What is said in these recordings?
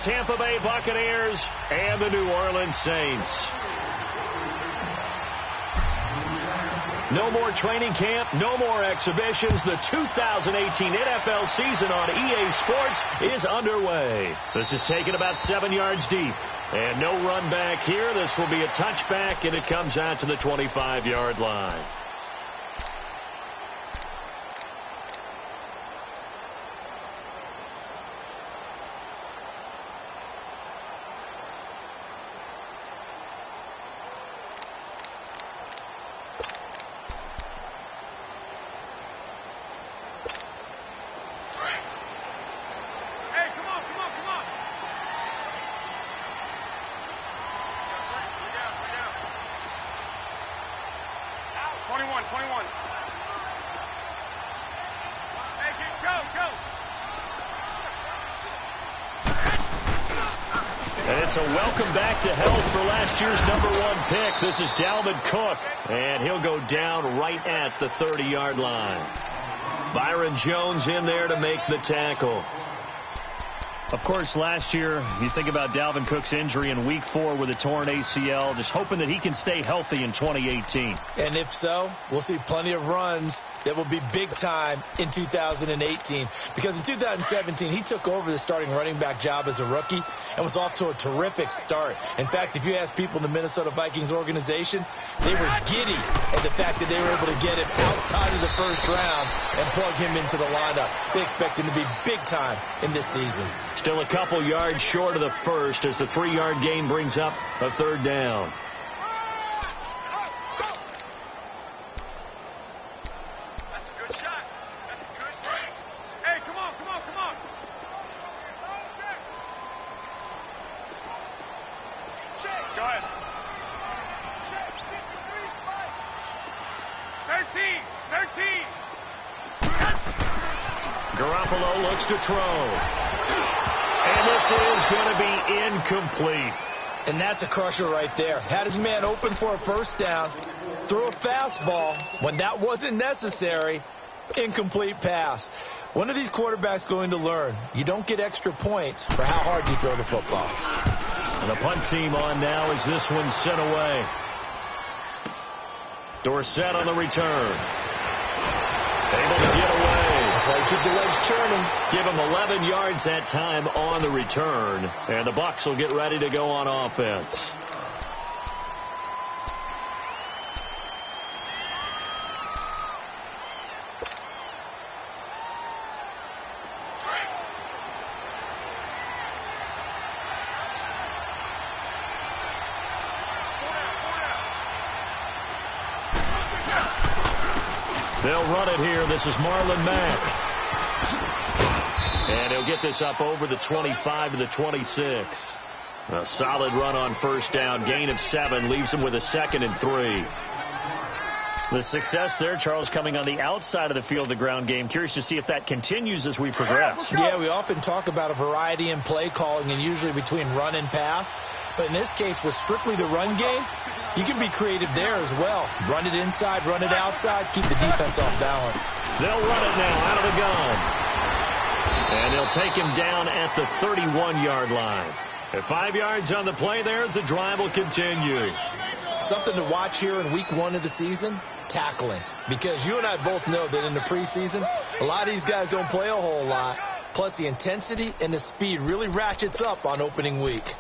Tampa Bay Buccaneers and the New Orleans Saints. No more training camp, no more exhibitions. The 2018 NFL season on EA Sports is underway. This is taken about 7 yards deep. And no run back here. This will be a touchback, and it comes out to the 25-yard line. And it's a welcome back to health for last year's #1 pick. This is Dalvin Cook, and he'll go down right at the 30-yard line. Byron Jones in there to make the tackle. Of course, last year, you think about Dalvin Cook's injury in Week 4 with a torn ACL, just hoping that he can stay healthy in 2018. And if so, we'll see plenty of runs that will be big time in 2018. Because in 2017, he took over the starting running back job as a rookie and was off to a terrific start. In fact, if you ask people in the Minnesota Vikings organization, they were giddy at the fact that they were able to get him outside of the first round and plug him into the lineup. They expect him to be big time in this season. Still a couple yards short of the first as the 3-yard gain brings up a 3rd down. That's a good shot. That's a good strike. Hey, come on, come on, come on. Check. Go ahead. Check. 53, 13. Garoppolo looks to throw. And this is going to be incomplete. And that's a crusher right there. Had his man open for a first down, threw a fastball when that wasn't necessary, incomplete pass. When are these quarterbacks going to learn? You don't get extra points for how hard you throw the football. And the punt team on now as this one's sent away. Dorsett on the return. Able to get away. That's why you keep the legs churning. Give him 11 yards that time on the return. And the Bucs will get ready to go on offense. They'll run it here. This is Marlon Mack. And he'll get this up over the 25 to the 26. A solid run on first down. Gain of 7 leaves him with a 2nd and 3. The success there, Charles, coming on the outside of the field, the ground game. Curious to see if that continues as we progress. Yeah, we often talk about a variety in play calling and usually between run and pass. But in this case, with strictly the run game, you can be creative there as well. Run it inside, run it outside, keep the defense off balance. They'll run it now out of the gun. And they'll take him down at the 31-yard line. At 5 yards on the play there as the drive will continue. Something to watch here in week 1 of the season, tackling. Because you and I both know that in the preseason, a lot of these guys don't play a whole lot. Plus the intensity and the speed really ratchets up on opening week.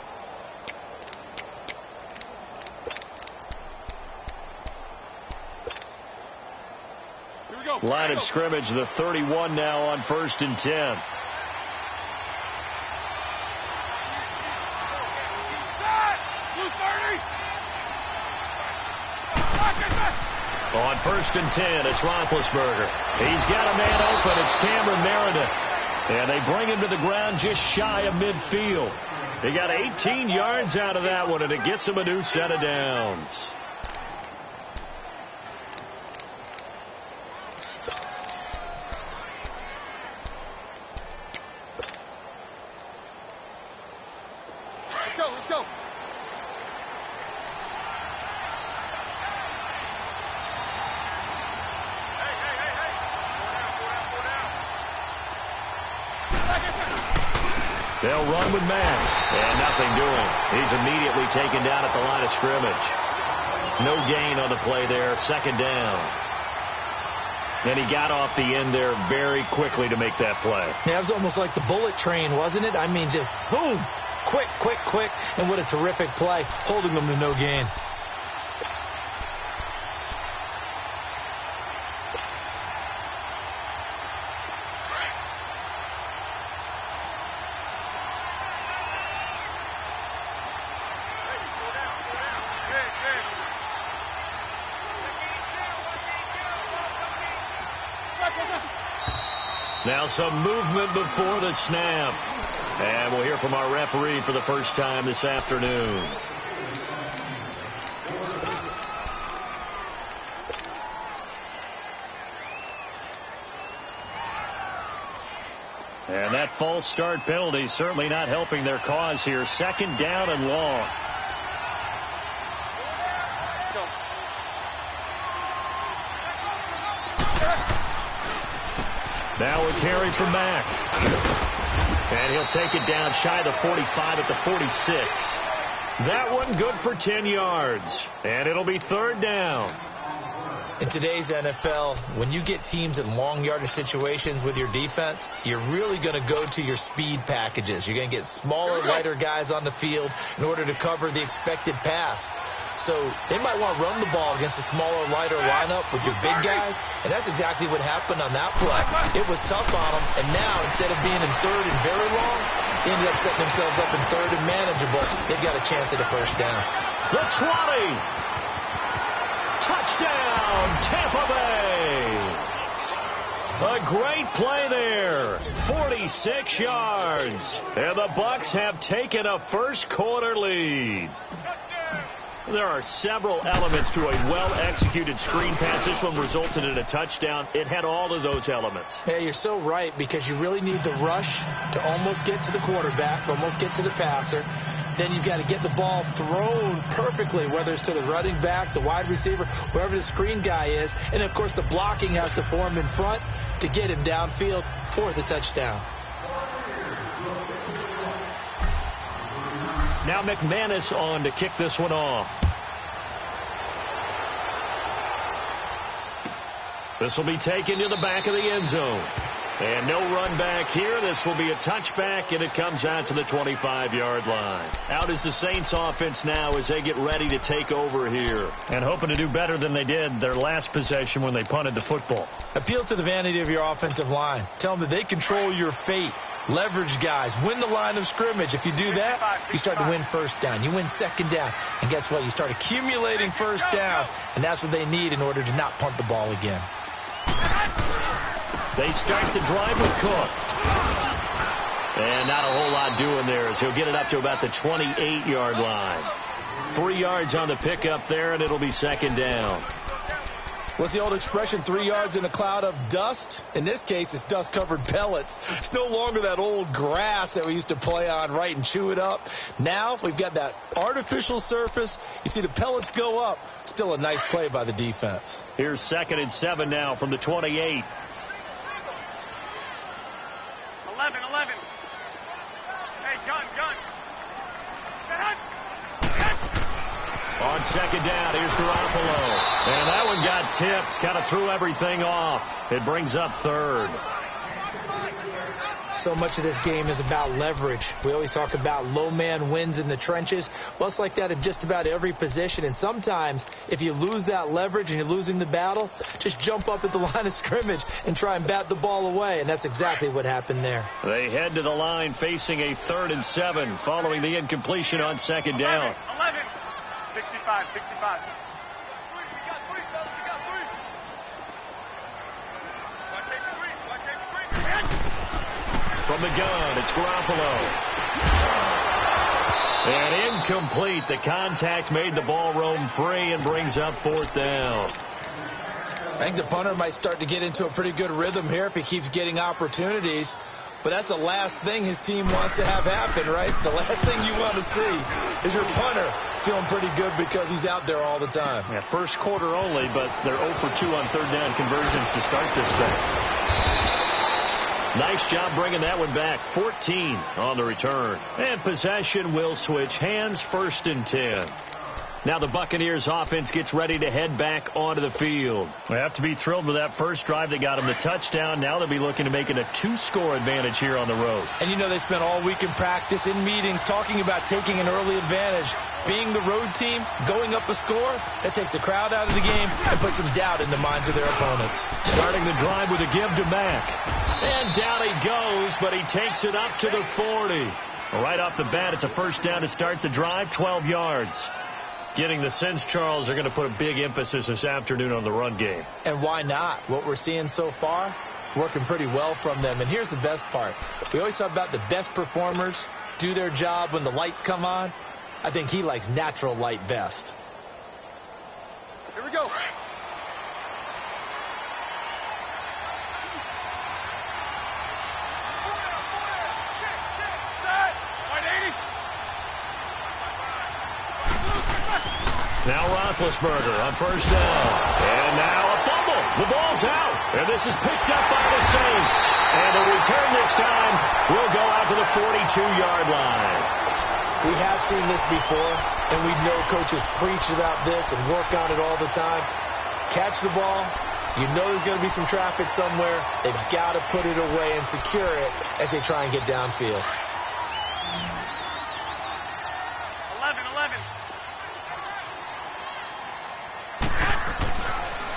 Line of scrimmage, the 31 now on 1st and 10. On 1st and 10, it's Roethlisberger. He's got a man open. It's Cameron Meredith. And they bring him to the ground just shy of midfield. He got 18 yards out of that one, and it gets him a new set of downs. Let's go. Hey. Pull down. They'll run with Mack. And nothing doing. He's immediately taken down at the line of scrimmage. No gain on the play there. Second down. And he got off the end there very quickly to make that play. Yeah, it was almost like the bullet train, wasn't it? I mean, just zoom. Quick, quick, quick. And what a terrific play, holding them to no gain. Now some movement before the snap. And we'll hear from our referee for the first time this afternoon. And that false start penalty certainly not helping their cause here. Second down and long. Now a carry from Mack. And he'll take it down shy of the 45 at the 46. That one good for 10 yards. And it'll be third down. In today's NFL, when you get teams in long yardage situations with your defense, you're really going to go to your speed packages. You're going to get smaller, lighter guys on the field in order to cover the expected pass. So they might want to run the ball against a smaller, lighter lineup with your big guys, and that's exactly what happened on that play. It was tough on them, and now instead of being in third and very long, they ended up setting themselves up in third and manageable. They've got a chance at a first down. The 20. Touchdown, Tampa Bay. A great play there. 46 yards. And the Bucs have taken a first quarter lead. There are several elements to a well-executed screen pass. This one resulted in a touchdown. It had all of those elements. Yeah, you're so right, because you really need to rush to almost get to the quarterback, almost get to the passer. Then you've got to get the ball thrown perfectly, whether it's to the running back, the wide receiver, wherever the screen guy is. And, of course, the blocking has to form in front to get him downfield for the touchdown. Now McManus on to kick this one off. This will be taken to the back of the end zone. And no run back here. This will be a touchback, and it comes out to the 25-yard line. Out is the Saints offense now as they get ready to take over here. And hoping to do better than they did their last possession when they punted the football. Appeal to the vanity of your offensive line. Tell them that they control your fate. Leverage guys. Win the line of scrimmage. If you do that, you start to win first down. You win second down. And guess what? You start accumulating first downs. And that's what they need in order to not punt the ball again. They start the drive with Cook. And not a whole lot doing there as he'll get it up to about the 28-yard line. 3 yards on the pickup there, and it'll be second down. What's the old expression, 3 yards in a cloud of dust? In this case, it's dust-covered pellets. It's no longer that old grass that we used to play on, right, and chew it up. Now we've got that artificial surface. You see the pellets go up. Still a nice play by the defense. Here's 2nd and 7 now from the 28. 11. Hey, gun. On second down, here's Garoppolo. And that one got tipped. Kind of threw everything off. It brings up third. So much of this game is about leverage. We always talk about low man wins in the trenches. Well, it's like that in just about every position. And sometimes, if you lose that leverage and you're losing the battle, just jump up at the line of scrimmage and try and bat the ball away. And that's exactly what happened there. They head to the line facing a 3rd and 7 following the incompletion on second down. 11. 65. We got three, fellas. We got three. Watch three. From the gun, it's Garoppolo. And incomplete. The contact made the ball roam free and brings up 4th down. I think the punter might start to get into a pretty good rhythm here if he keeps getting opportunities. But that's the last thing his team wants to have happen, right? The last thing you want to see is your punter feeling pretty good because he's out there all the time. Yeah, first quarter only, but they're 0 for 2 on 3rd down conversions to start this thing. Nice job bringing that one back. 14 on the return. And possession will switch hands, 1st and 10. Now the Buccaneers offense gets ready to head back onto the field. They have to be thrilled with that first drive that got them the touchdown. Now they'll be looking to make it a 2-score advantage here on the road. And you know they spent all week in practice, in meetings, talking about taking an early advantage. Being the road team, going up a score, that takes the crowd out of the game and puts some doubt in the minds of their opponents. Starting the drive with a give to Mack. And down he goes, but he takes it up to the 40. Right off the bat, it's a first down to start the drive, 12 yards. Getting the sense, Charles, are going to put a big emphasis this afternoon on the run game. And why not? What we're seeing so far, working pretty well from them. And here's the best part. We always talk about the best performers do their job when the lights come on. I think he likes natural light best. Here we go. Now Roethlisberger on first down. And now a fumble. The ball's out. And this is picked up by the Saints. And the return this time will go out to the 42-yard line. We have seen this before, and we know coaches preach about this and work on it all the time. Catch the ball. You know there's going to be some traffic somewhere. They've got to put it away and secure it as they try and get downfield. 11.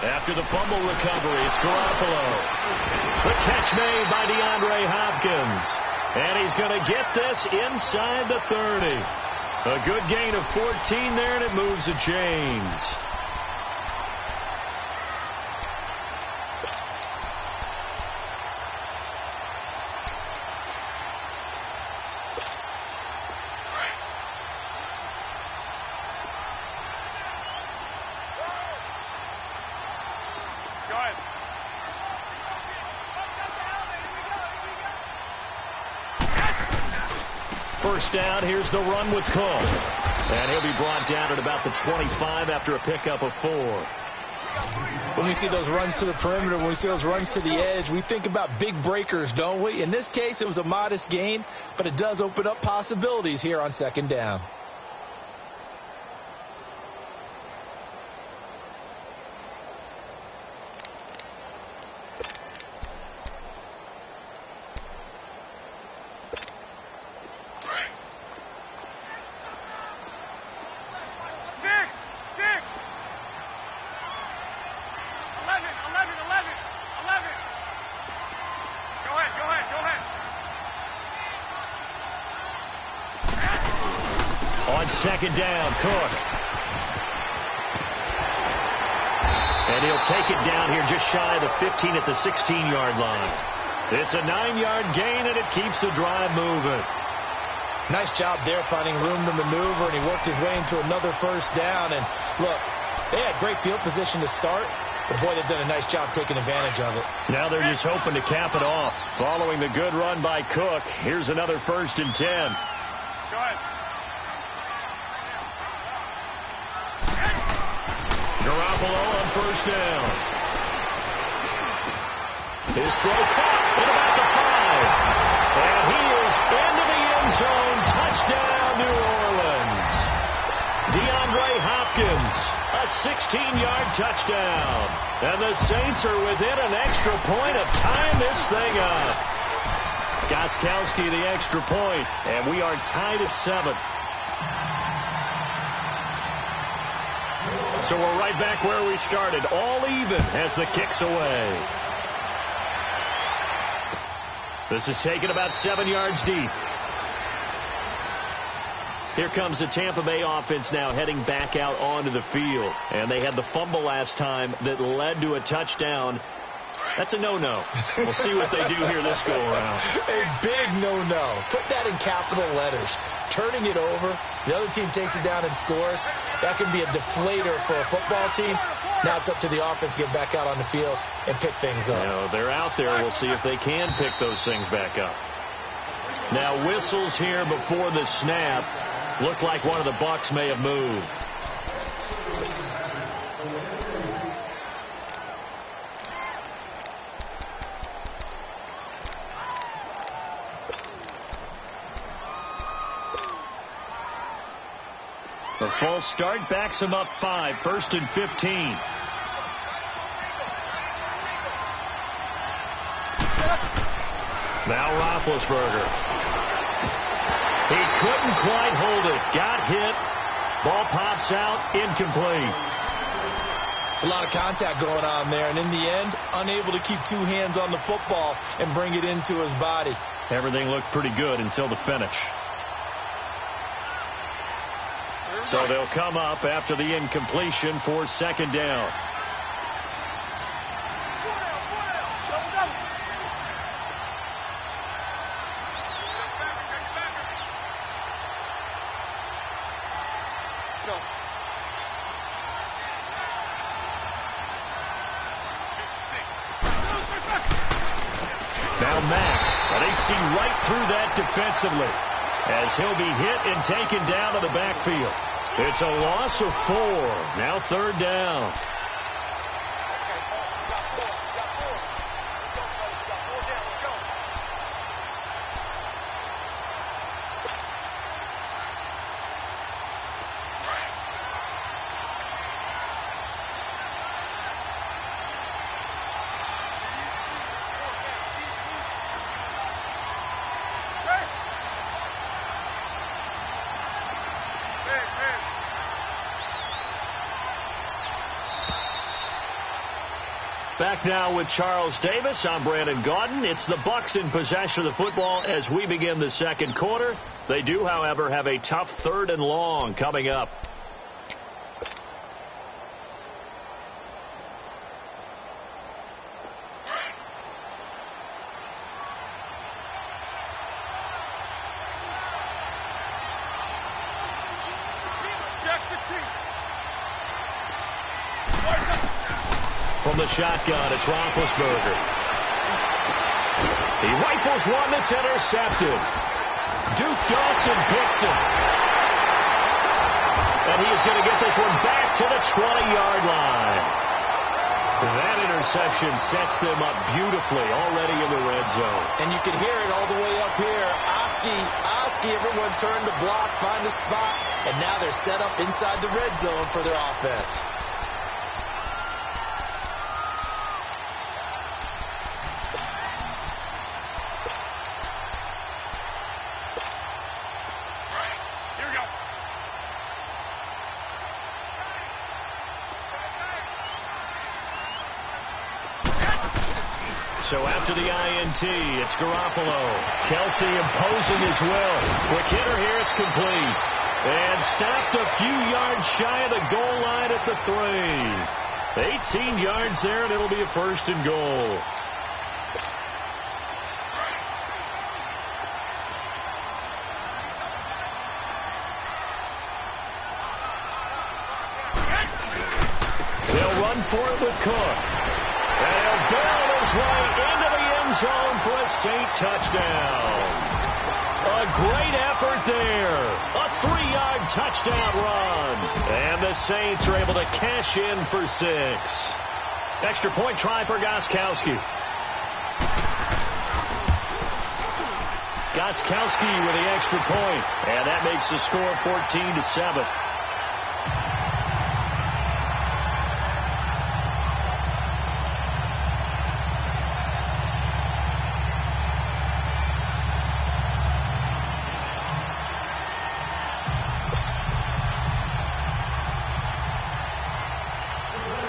After the fumble recovery, it's Garoppolo. The catch made by DeAndre Hopkins. And he's going to get this inside the 30. A good gain of 14 there, and it moves the chains. Go ahead. First down, here's the run with Cook. And he'll be brought down at about the 25 after a pickup of 4. When we see those runs to the perimeter, when we see those runs to the edge, we think about big breakers, don't we? In this case, it was a modest gain, but it does open up possibilities here on 2nd down. On 2nd down, Cook. And he'll take it down here just shy of the 15 at the 16-yard line. It's a 9-yard gain, and it keeps the drive moving. Nice job there finding room to maneuver, and he worked his way into another first down. And look, they had great field position to start, but boy, they've done a nice job taking advantage of it. Now they're just hoping to cap it off. Following the good run by Cook, here's another 1st and 10. Go ahead. Garoppolo on first down. His throw caught at about the 5. And he is into the end zone. Touchdown, New Orleans. DeAndre Hopkins, a 16-yard touchdown. And the Saints are within an extra point of tying this thing up. Gostkowski the extra point, and we are tied at 7. So we're right back where we started, all even as the kick's away. This is taken about 7 yards deep. Here comes the Tampa Bay offense now heading back out onto the field. And they had the fumble last time that led to a touchdown. That's a no-no. We'll see what they do here this go-around. A big no-no. Put that in capital letters. Turning it over, the other team takes it down and scores. That can be a deflator for a football team. Now it's up to the offense to get back out on the field and pick things up. Now, they're out there. We'll see if they can pick those things back up. Now, whistles here before the snap. Looked like one of the Bucs may have moved. The false start backs him up 5, 1st and 15. Now Roethlisberger. He couldn't quite hold it. Got hit. Ball pops out. Incomplete. It's a lot of contact going on there, and in the end, unable to keep two hands on the football and bring it into his body. Everything looked pretty good until the finish. So they'll come up after the incompletion for 2nd down. Now Mack. Well, they see right through that defensively as he'll be hit and taken down to the backfield. It's a loss of 4. Now 3rd down. Back now with Charles Davis. I'm Brandon Gaudin. It's the Bucs in possession of the football as we begin the 2nd quarter. They do, however, have a tough 3rd and long coming up. From the shotgun, it's Roethlisberger. He rifles one that's intercepted. Duke Dawson picks it. And he is going to get this one back to the 20-yard line. That interception sets them up beautifully already in the red zone. And you can hear it all the way up here. Oski, everyone turned to block, find a spot, and now they're set up inside the red zone for their offense. So after the INT, it's Garoppolo. Kelsey imposing his will. Quick hitter here, it's complete. And stopped a few yards shy of the goal line at the 3. 18 yards there, and it'll be a 1st and goal. They'll run for it with Cook. And he'll barrel his way into the end zone for a Saint touchdown. A great effort there. A 3-yard touchdown run. And the Saints are able to cash in for 6. Extra point try for Gostkowski. Gostkowski with the extra point. And that makes the score 14-7.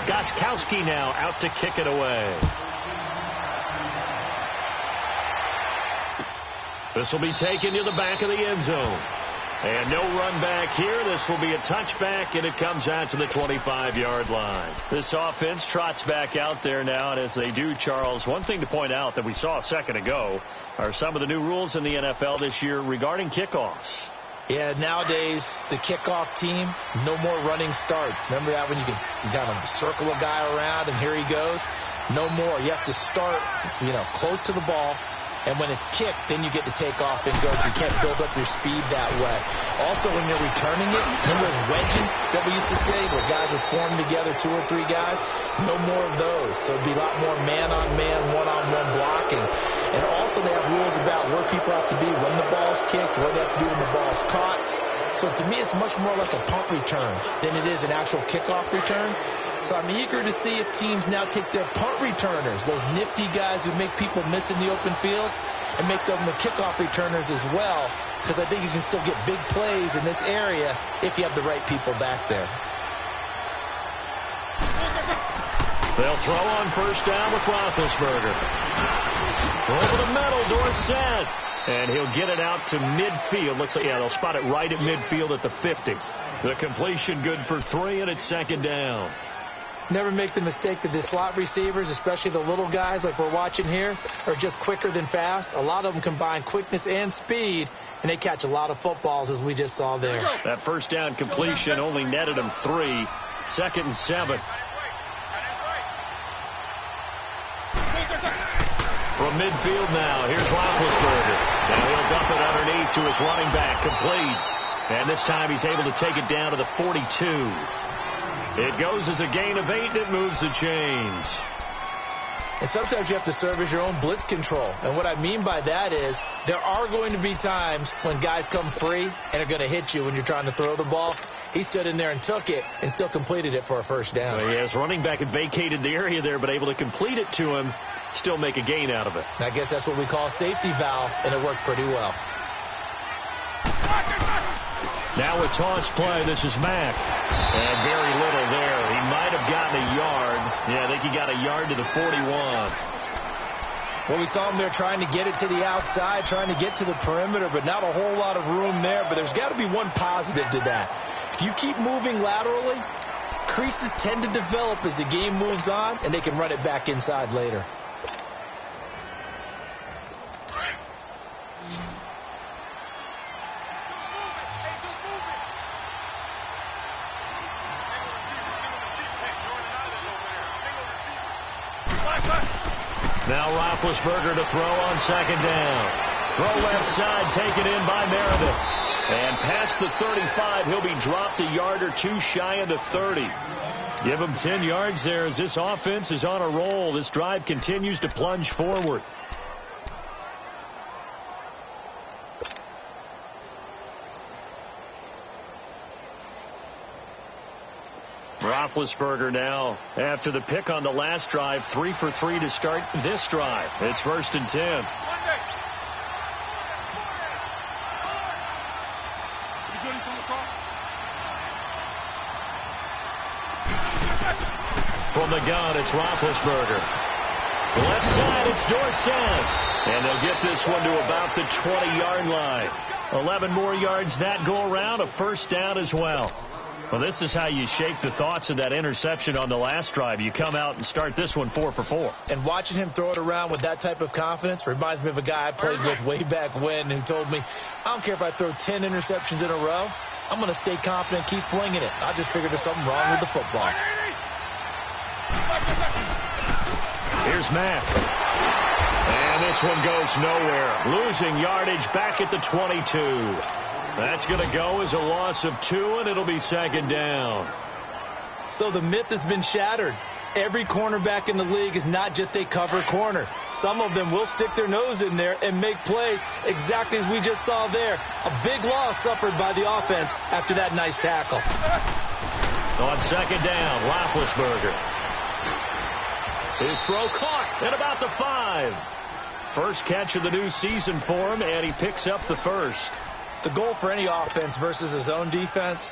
Gostkowski now out to kick it away. This will be taken to the back of the end zone. And no run back here. This will be a touchback, and it comes out to the 25-yard line. This offense trots back out there now, and as they do, Charles, one thing to point out that we saw a second ago are some of the new rules in the NFL this year regarding kickoffs. Yeah, nowadays, the kickoff team, no more running starts. Remember that when you kind of circle a guy around and here he goes? No more. You have to start, close to the ball. And when it's kicked, then you get to take off and go, so you can't build up your speed that way. Also, when you're returning it, remember those wedges that we used to say where guys would form together, 2 or 3 guys? No more of those. So it'd be a lot more man-on-man, one-on-one blocking. And also they have rules about where people have to be when the ball's kicked, what they have to do when the ball's caught. So to me, it's much more like a punt return than it is an actual kickoff return. So I'm eager to see if teams now take their punt returners, those nifty guys who make people miss in the open field, and make them the kickoff returners as well, because I think you can still get big plays in this area if you have the right people back there. They'll throw on first down with Roethlisberger. Over the middle, Dorsett. And he'll get it out to midfield. Looks like, yeah, they'll spot it right at midfield at the 50. The completion good for 3, and it's second down. Never make the mistake that the slot receivers, especially the little guys like we're watching here, are just quicker than fast. A lot of them combine quickness and speed, and they catch a lot of footballs, as we just saw there. That first down completion only netted them 3. Second and 7. From midfield now, here's Roethlisberger. Now he'll dump it underneath to his running back, complete. And this time he's able to take it down to the 42. It goes as a gain of 8, and it moves the chains. And sometimes you have to serve as your own blitz control. And what I mean by that is there are going to be times when guys come free and are going to hit you when you're trying to throw the ball. He stood in there and took it and still completed it for a first down. Well, yes, running back had vacated the area there, but able to complete it to him, still make a gain out of it. I guess that's what we call a safety valve, and it worked pretty well. Now a toss play. This is Mack. And very little there. He might have gotten a yard. Yeah, I think he got a yard to the 41. Well, we saw him there trying to get it to the outside, trying to get to the perimeter, but not a whole lot of room there. But there's got to be one positive to that. If you keep moving laterally, creases tend to develop as the game moves on, and they can run it back inside later. Now Roethlisberger to throw on second down. Throw left side, taken in by Meredith. And past the 35, he'll be dropped a yard or 2 shy of the 30. Give him 10 yards there as this offense is on a roll. This drive continues to plunge forward. Roethlisberger now, after the pick on the last drive, 3 for 3 to start this drive. It's first and 10. From the gun, it's Roethlisberger. Left side, it's Dorsett. And they'll get this one to about the 20-yard line. 11 more yards that go around, a first down as well. Well, this is how you shake the thoughts of that interception on the last drive. You come out and start this one 4 for 4. And watching him throw it around with that type of confidence reminds me of a guy I played with way back when who told me, I don't care if I throw 10 interceptions in a row. I'm going to stay confident, keep flinging it. I just figured there's something wrong with the football. Here's Mack. And this one goes nowhere. Losing yardage back at the 22. That's going to go as a loss of 2, and it'll be second down. So the myth has been shattered. Every cornerback in the league is not just a cover corner. Some of them will stick their nose in there and make plays exactly as we just saw there. A big loss suffered by the offense after that nice tackle. On second down, Roethlisberger. His throw caught at about the 5. First catch of the new season for him, and he picks up the first. The goal for any offense versus his own defense,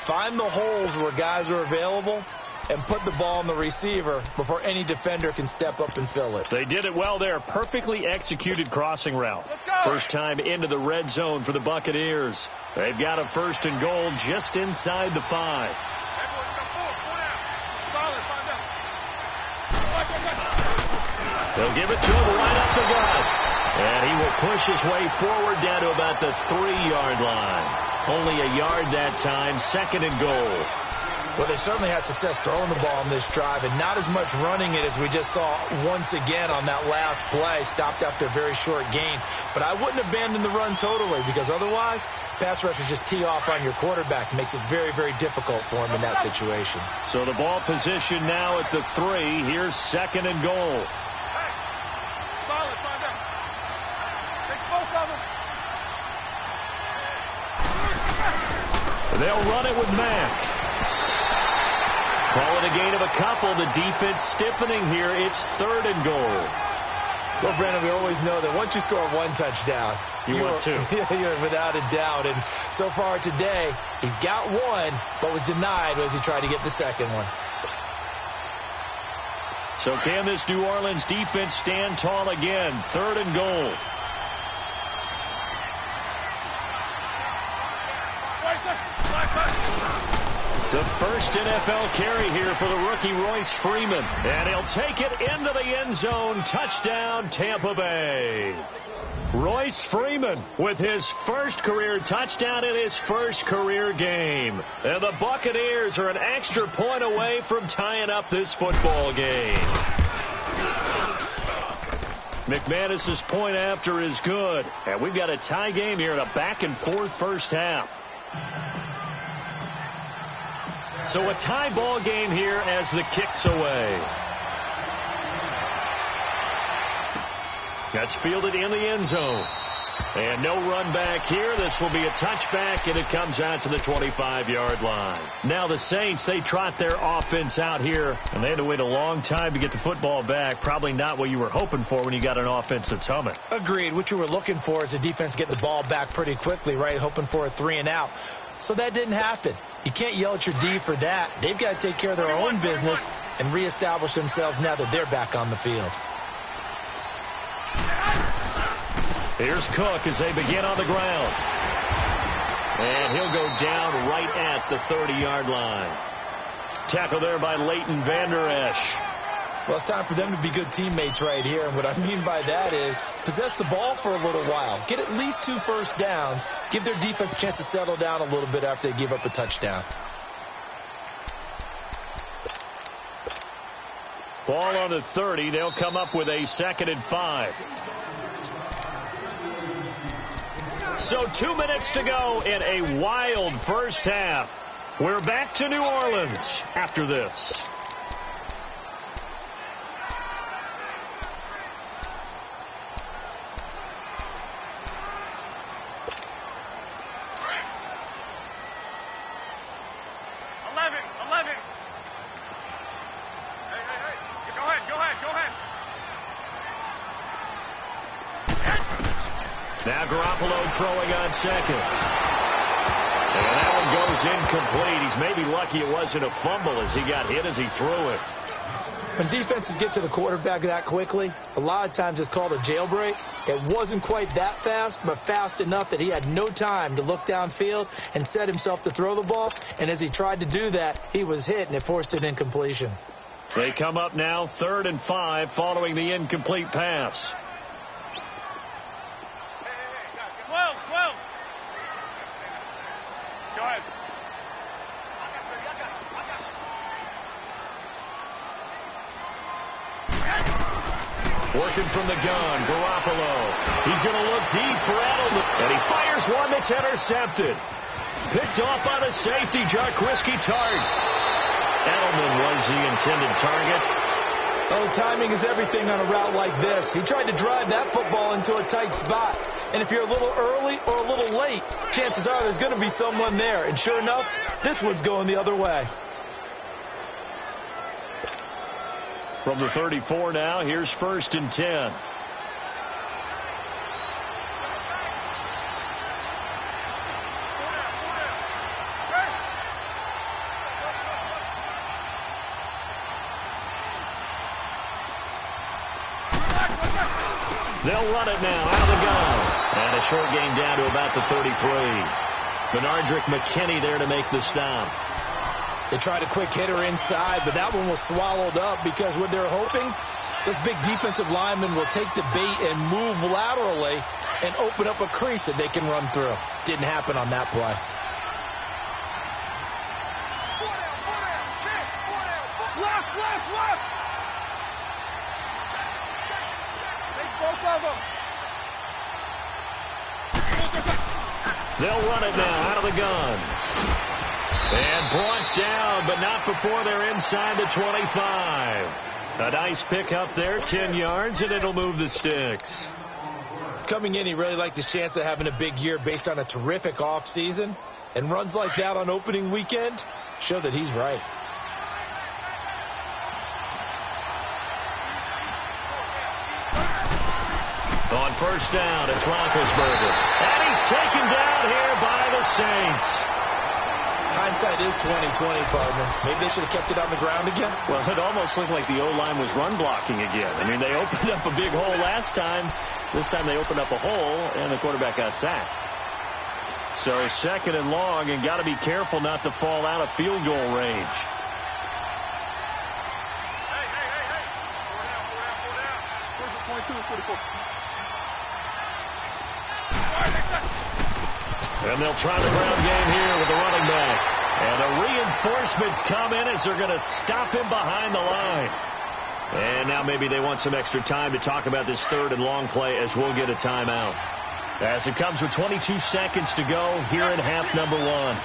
find the holes where guys are available and put the ball on the receiver before any defender can step up and fill it. They did it well there. Perfectly executed crossing route. First time into the red zone for the Buccaneers. They've got a first and goal just inside the 5. They'll give it to him right up the gut. And he will push his way forward down to about the 3-yard line. Only a yard that time, second and goal. Well, they certainly had success throwing the ball on this drive and not as much running it as we just saw once again on that last play. Stopped after a very short gain. But I wouldn't abandon the run totally because otherwise, pass rushers just tee off on your quarterback. Makes it very, very difficult for him in that situation. So the ball position now at the 3. Here's second and goal. They'll run it with Mack. Call it a gain of a couple. The defense stiffening here. It's 3rd and goal. Well, Brandon, we always know that once you score 1 touchdown, you want 2. You're without a doubt. And so far today, he's got 1, but was denied as he tried to get the second one. So can this New Orleans defense stand tall again? 3rd and goal. The first NFL carry here for the rookie Royce Freeman. And he'll take it into the end zone. Touchdown, Tampa Bay. Royce Freeman with his first career touchdown in his first career game. And the Buccaneers are an extra point away from tying up this football game. McManus's point after is good. And we've got a tie game here in a back-and-forth first half. So a tie ball game here as the kick's away. That's fielded in the end zone. And no run back here. This will be a touchback, and it comes out to the 25-yard line. Now the Saints, they trot their offense out here, and they had to wait a long time to get the football back. Probably not what you were hoping for when you got an offense that's humming. Agreed. What you were looking for is a defense get the ball back pretty quickly, right? Hoping for a 3-and-out. So that didn't happen. You can't yell at your D for that. They've got to take care of their own business and reestablish themselves now that they're back on the field. Here's Cook as they begin on the ground. And he'll go down right at the 30-yard line. Tackle there by Leighton Vander Esch. Well, it's time for them to be good teammates right here. And what I mean by that is possess the ball for a little while. Get at least 2 first downs. Give their defense a chance to settle down a little bit after they give up a touchdown. Ball on the 30. They'll come up with a 2nd and 5. So 2 minutes to go in a wild first half. We're back to New Orleans after this. Now Garoppolo throwing on second. And that one goes incomplete. He's maybe lucky it wasn't a fumble as he got hit as he threw it. When defenses get to the quarterback that quickly, a lot of times it's called a jailbreak. It wasn't quite that fast, but fast enough that he had no time to look downfield and set himself to throw the ball. And as he tried to do that, he was hit, and it forced an incompletion. They come up now 3rd and 5 following the incomplete pass. 12. Go ahead. Working from the gun, Garoppolo. He's going to look deep for Edelman. And he fires one that's intercepted. Picked off by the safety, Jarquiski Tart. Edelman was the intended target. Oh, timing is everything on a route like this. He tried to drive that football into a tight spot. And if you're a little early or a little late, chances are there's going to be someone there. And sure enough, this one's going the other way. From the 34 now, here's 1st and 10. They'll run it now out of the gun. And a short gain down to about the 33. Benardrick McKinney there to make the stop. They tried a quick hitter inside, but that one was swallowed up because what they're hoping, this big defensive lineman will take the bait and move laterally and open up a crease that they can run through. Didn't happen on that play. Left. Take both of them. They'll run it now out of the gun. And brought down, but not before they're inside the 25. A nice pick up there, 10 yards, and it'll move the sticks. Coming in, he really liked his chance of having a big year based on a terrific offseason. And runs like that on opening weekend show that he's right. On first down, it's Roethlisberger. And he's taken down here by the Saints. Hindsight is 20/20, partner. Maybe they should have kept it on the ground again. Well, it almost looked like the O-line was run blocking again. I mean, they opened up a big hole last time. This time they opened up a hole, and the quarterback got sacked. So second and long, and got to be careful not to fall out of field goal range. Hey. 22, 44. And they'll try the ground game here with the running back. And the reinforcements come in as they're going to stop him behind the line. And now maybe they want some extra time to talk about this third and long play as we'll get a timeout. As it comes with 22 seconds to go here in half number one.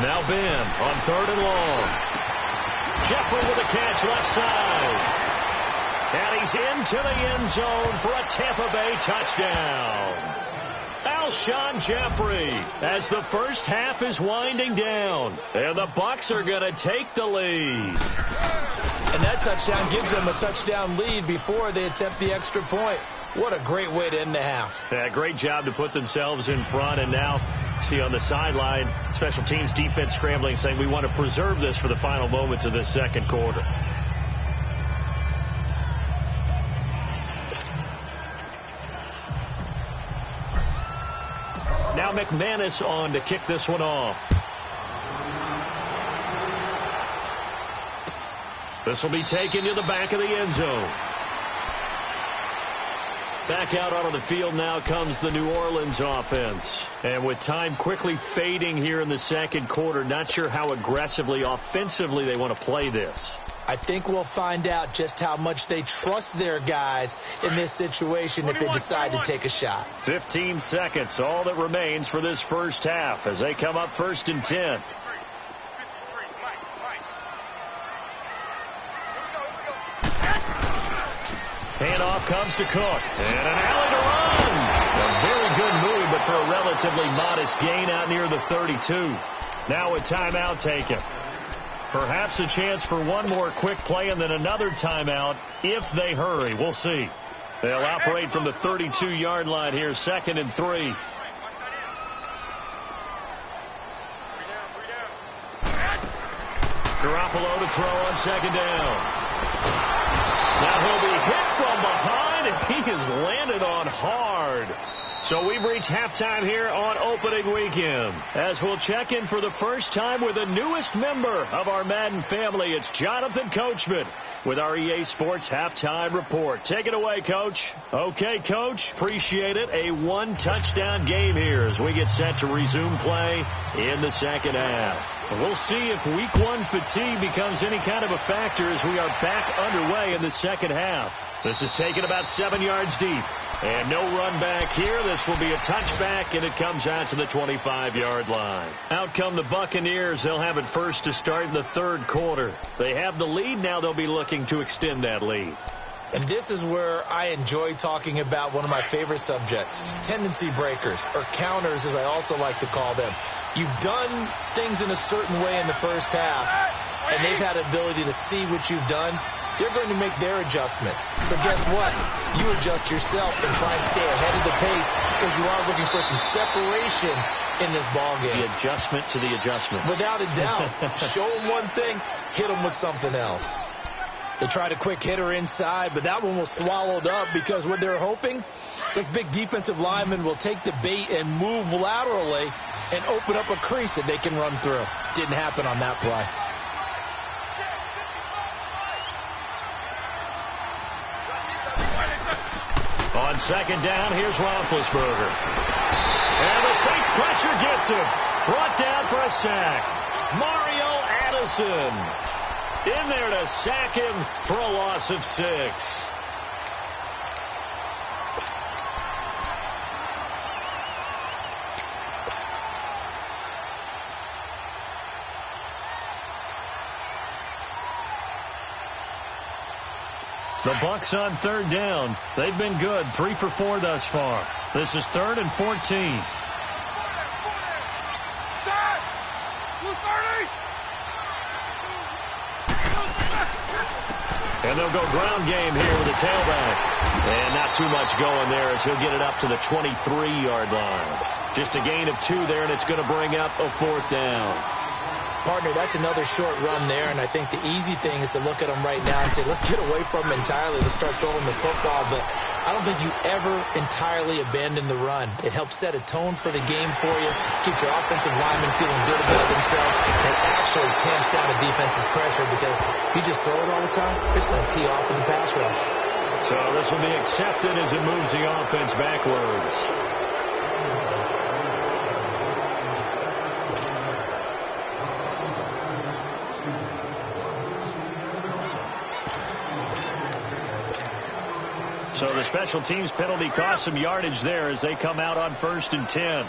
Now Ben on third and long. Jeffrey with a catch left side. And he's into the end zone for a Tampa Bay touchdown. Alshon Jeffrey as the first half is winding down. And the Bucs are going to take the lead. And that touchdown gives them a touchdown lead before they attempt the extra point. What a great way to end the half. Yeah, great job to put themselves in front. And now, see on the sideline, special teams defense scrambling, saying we want to preserve this for the final moments of this second quarter. Now McManus on to kick this one off. This will be taken to the back of the end zone. Back out onto the field now comes the New Orleans offense. And with time quickly fading here in the second quarter, not sure how aggressively, offensively they want to play this. I think we'll find out just how much they trust their guys in this situation if they decide to take a shot. 15 seconds, all that remains for this first half as they come up first and 10. Handoff comes to Cook. And an alley to run. A very good move, but for a relatively modest gain out near the 32. Now a timeout taken. Perhaps a chance for one more quick play and then another timeout if they hurry. We'll see. They'll operate from the 32-yard line here, 2nd and 3. Garoppolo to throw on 2nd down. Now he'll be hit from behind, and he has landed on hard. So we've reached halftime here on opening weekend. As we'll check in for the first time with the newest member of our Madden family, it's Jonathan Coachman with our EA Sports Halftime Report. Take it away, Coach. Okay, Coach, appreciate it. A one-touchdown game here as we get set to resume play in the second half. We'll see if week one fatigue becomes any kind of a factor as we are back underway in the second half. This is taken about 7 yards deep. And no run back here. This will be a touchback, and it comes out to the 25-yard line. Out come the Buccaneers. They'll have it first to start in the third quarter. They have the lead. Now they'll be looking to extend that lead. And this is where I enjoy talking about one of my favorite subjects, tendency breakers, or counters as I also like to call them. You've done things in a certain way in the first half, and they've had the ability to see what you've done. They're going to make their adjustments. So guess what? You adjust yourself and try and stay ahead of the pace because you are looking for some separation in this ballgame. The adjustment to the adjustment. Without a doubt. Show them one thing, hit them with something else. They tried a quick hitter inside, but that one was swallowed up because what they're hoping, this big defensive lineman will take the bait and move laterally and open up a crease that they can run through. Didn't happen on that play. On second down, here's Roethlisberger. And the Saints pressure gets him. Brought down for a sack. Mario Addison in there to sack him for a loss of 6. The Bucs on third down. They've been good, 3 for 4 thus far. This is 3rd and 14. And they'll go ground game here with the tailback. And not too much going there as he'll get it up to the 23-yard line. Just a gain of 2 there, and it's going to bring up a 4th down. Partner, that's another short run there, and I think the easy thing is to look at him right now and say, let's get away from him entirely. Let's start throwing the football. But I don't think you ever entirely abandon the run. It helps set a tone for the game for you, keeps your offensive linemen feeling good about themselves, and actually tamps down the defense's pressure because if you just throw it all the time, it's going to tee off with the pass rush. So this will be accepted as it moves the offense backwards. So the special teams penalty cost some yardage there as they come out on 1st and 10.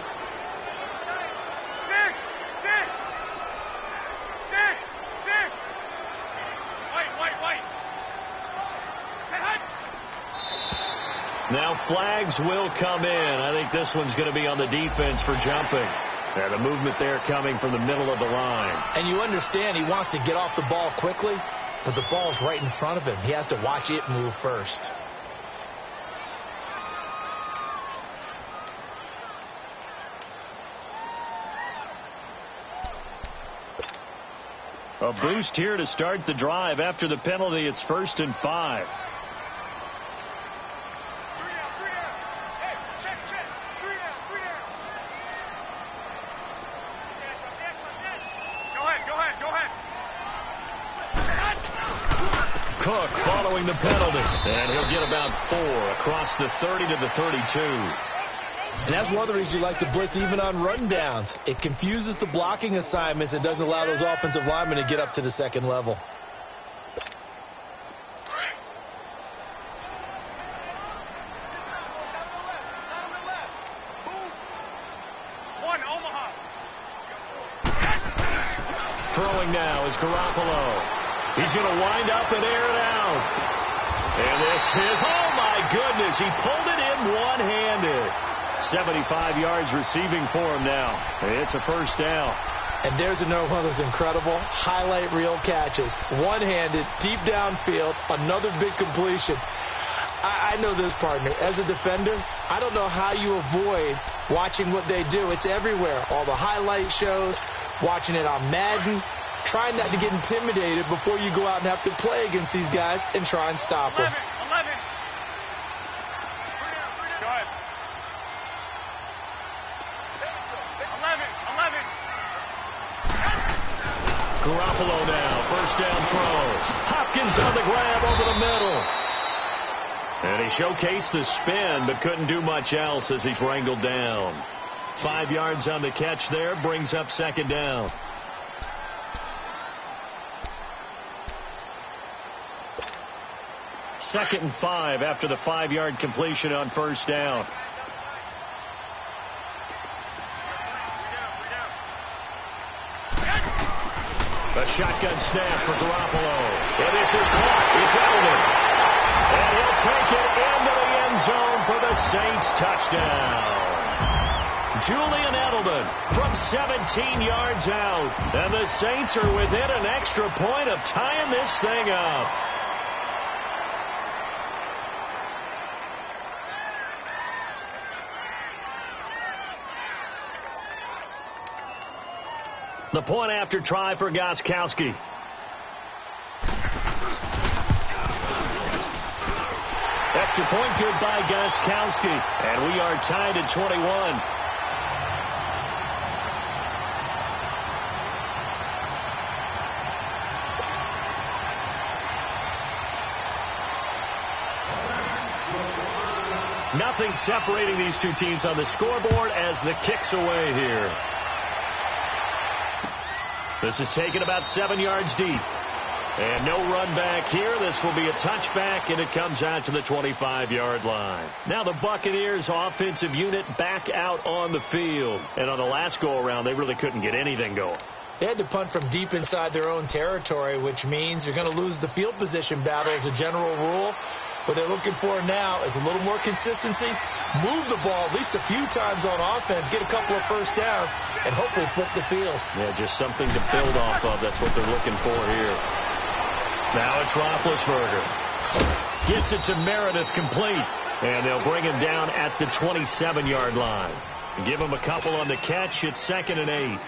Now flags will come in. I think this one's going to be on the defense for jumping. And the movement there coming from the middle of the line. And you understand he wants to get off the ball quickly, but the ball's right in front of him. He has to watch it move first. A boost here to start the drive. After the penalty, it's 1st and 5. Cook following the penalty. And he'll get about 4 across the 30 to the 32. And that's one of the reasons you like to blitz even on rundowns. It confuses the blocking assignments. It doesn't allow those offensive linemen to get up to the second level. Throwing now is Garoppolo. He's going to wind up and air it out. And this is, oh my goodness, he pulled it in one-handed. 75 yards receiving for him now. It's a 1st down. And there's another one of those incredible highlight reel catches. One-handed, deep downfield, another big completion. I know this, partner. As a defender, I don't know how you avoid watching what they do. It's everywhere. All the highlight shows, watching it on Madden, trying not to get intimidated before you go out and have to play against these guys and try and stop them. 11. Go ahead. 11. Garoppolo now, 1st down throw. Hopkins on the grab over the middle. And he showcased the spin, but couldn't do much else as he's wrangled down. 5 yards on the catch there, brings up 2nd down. Second and 5 after the 5-yard completion on 1st down. A shotgun snap for Garoppolo. And this is caught. It's Edelman. And he'll take it into the end zone for the Saints touchdown. Julian Edelman from 17 yards out. And the Saints are within an extra point of tying this thing up. The point after try for Gostkowski. Extra point good by Gostkowski. And we are tied at 21. Nothing separating these two teams on the scoreboard as the kick's away here. This is taken about 7 yards deep. And no run back here. This will be a touchback, and it comes out to the 25-yard line. Now the Buccaneers offensive unit back out on the field. And on the last go-around, they really couldn't get anything going. They had to punt from deep inside their own territory, which means you're going to lose the field position battle as a general rule. What they're looking for now is a little more consistency, move the ball at least a few times on offense, get a couple of first downs, and hopefully flip the field. Yeah, just something to build off of. That's what they're looking for here. Now it's Roethlisberger. Gets it to Meredith, complete. And they'll bring him down at the 27-yard line. Give him a couple on the catch. It's 2nd and 8.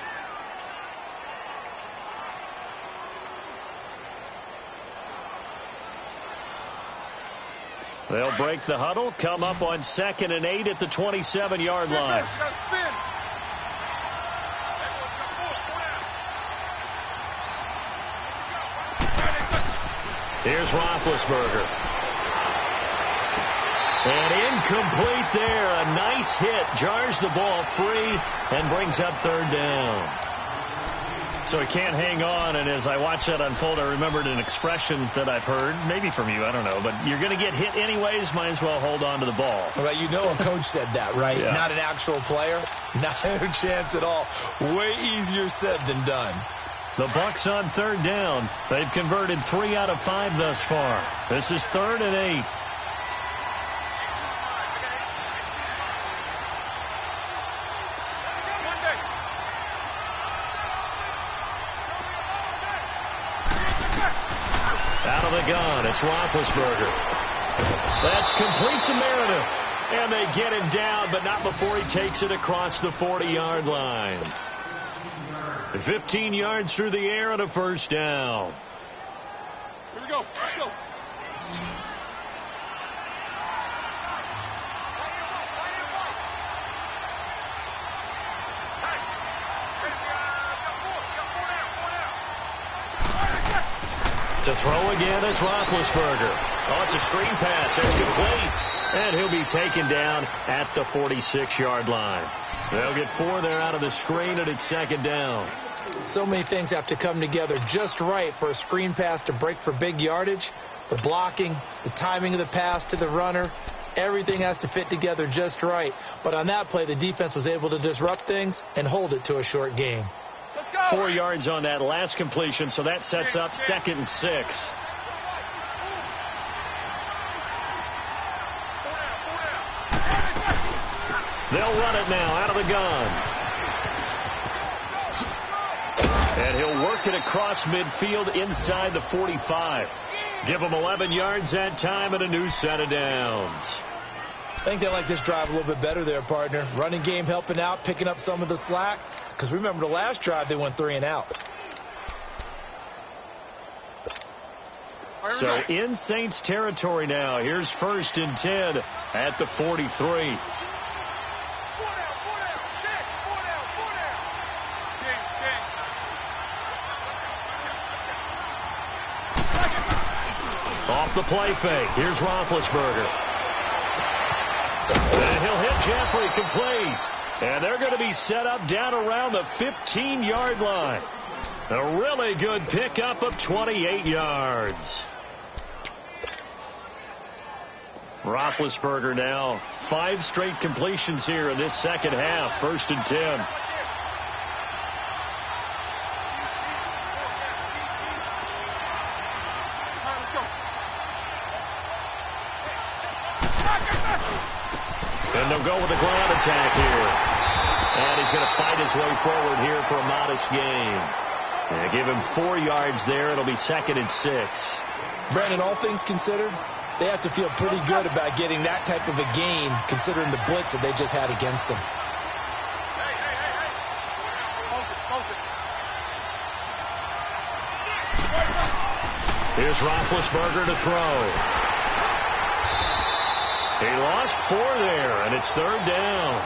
They'll break the huddle, come up on 2nd and 8 at the 27-yard line. Here's Roethlisberger. And incomplete there. A nice hit. Jars the ball free and brings up 3rd down. So he can't hang on, and as I watch that unfold, I remembered an expression that I've heard, maybe from you, I don't know, but you're going to get hit anyways, might as well hold on to the ball. Well, you know a coach said that, right? Yeah. Not an actual player. Not a chance at all. Way easier said than done. The Bucs on 3rd down. They've converted 3 out of 5 thus far. This is 3rd and 8. Out of the gun, it's Roethlisberger. That's complete to Meredith. And they get him down, but not before he takes it across the 40-yard line. 15 yards through the air and a first down. Here we go. Let's go. To throw again is Roethlisberger. Oh, it's a screen pass. It's complete. And he'll be taken down at the 46-yard line. They'll get 4 there out of the screen, and it's 2nd down. So many things have to come together just right for a screen pass to break for big yardage. The blocking, the timing of the pass to the runner, everything has to fit together just right. But on that play, the defense was able to disrupt things and hold it to a short game. 4 yards on that last completion, so that sets up 2nd and 6. They'll run it now out of the gun. And he'll work it across midfield inside the 45. Give him 11 yards that time and a new set of downs. I think they like this drive a little bit better there, partner. Running game helping out, picking up some of the slack. Because remember, the last drive, they went 3 and out. So in Saints territory now. Here's 1st and 10 at the 43. Off the play fake. Here's Roethlisberger. And he'll hit Jeffrey, complete. And they're going to be set up down around the 15-yard line. A really good pickup of 28 yards. Roethlisberger now 5 straight completions here in this second half. 1st and 10. And they'll go with the ground attack here. And he's going to fight his way forward here for a modest gain. And give him 4 yards there. It'll be 2nd and 6. Brandon, all things considered, they have to feel pretty good about getting that type of a gain, considering the blitz that they just had against them. Here's Roethlisberger to throw. He lost 4 there, and it's 3rd down.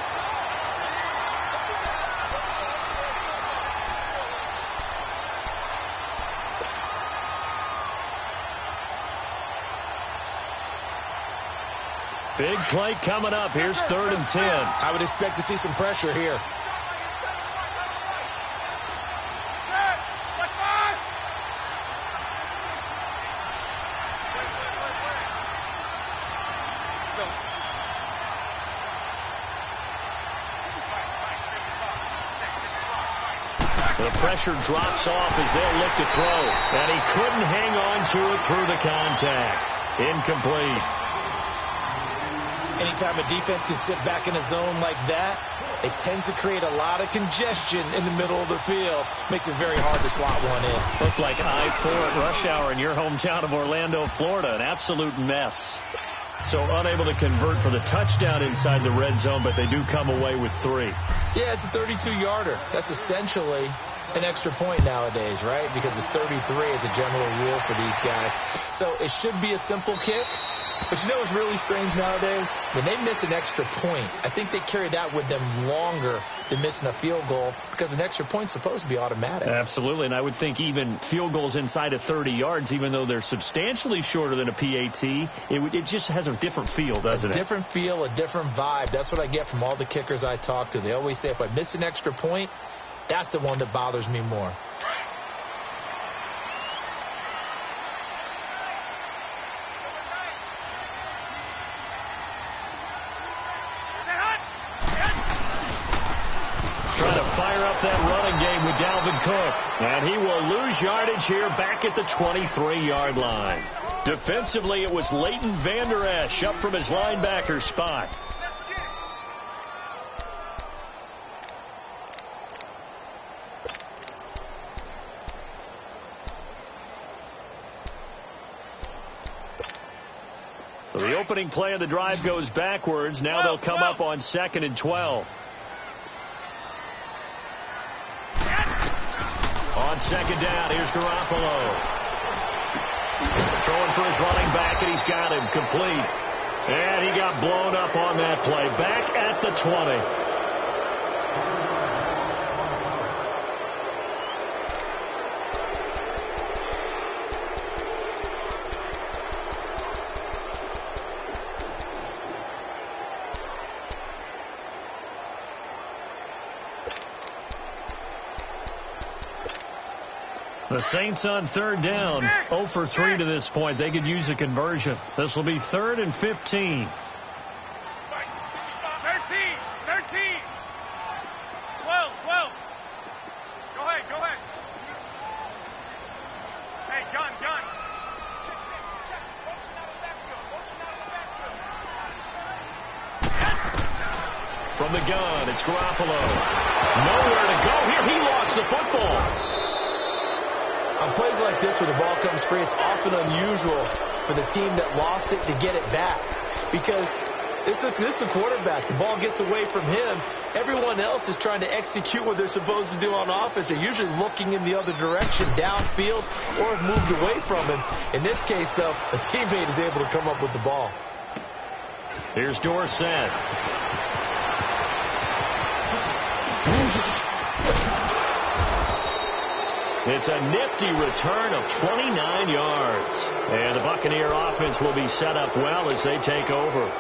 Big play coming up. Here's 3rd and 10. I would expect to see some pressure here. The pressure drops off as they'll look to throw. And he couldn't hang on to it through the contact. Incomplete. Anytime a defense can sit back in a zone like that, it tends to create a lot of congestion in the middle of the field. Makes it very hard to slot one in. Looked like I-4 at rush hour in your hometown of Orlando, Florida. An absolute mess. So unable to convert for the touchdown inside the red zone, but they do come away with 3. Yeah, it's a 32-yarder. That's essentially an extra point nowadays, right? Because it's 33 as a general rule for these guys. So it should be a simple kick. But you know what's really strange nowadays? When they miss an extra point, I think they carry that with them longer than missing a field goal because an extra point's supposed to be automatic. Absolutely, and I would think even field goals inside of 30 yards, even though they're substantially shorter than a PAT, it just has a different feel, doesn't it? A different feel, a different vibe. That's what I get from all the kickers I talk to. They always say if I miss an extra point, that's the one that bothers me more. That running game with Dalvin Cook. And he will lose yardage here back at the 23-yard line. Defensively, it was Leighton Vander Esch up from his linebacker spot. So the opening play of the drive goes backwards. Now they'll come up on 2nd and 12. On 2nd down, here's Garoppolo. Throwing for his running back, and he's got him complete. And he got blown up on that play. Back at the 20. The Saints on 3rd down, 0 for 3 to this point. They could use a conversion. This will be 3rd and 15. 13. Go ahead. Hey, gun. Motion out of the backfield. From the gun, it's Garoppolo. Nowhere to go here. He lost the football. On plays like this where the ball comes free, it's often unusual for the team that lost it to get it back. Because this is the quarterback. The ball gets away from him. Everyone else is trying to execute what they're supposed to do on offense. They're usually looking in the other direction, downfield, or have moved away from him. In this case, though, a teammate is able to come up with the ball. Here's Dorsett. It's a nifty return of 29 yards. And the Buccaneer offense will be set up well as they take over.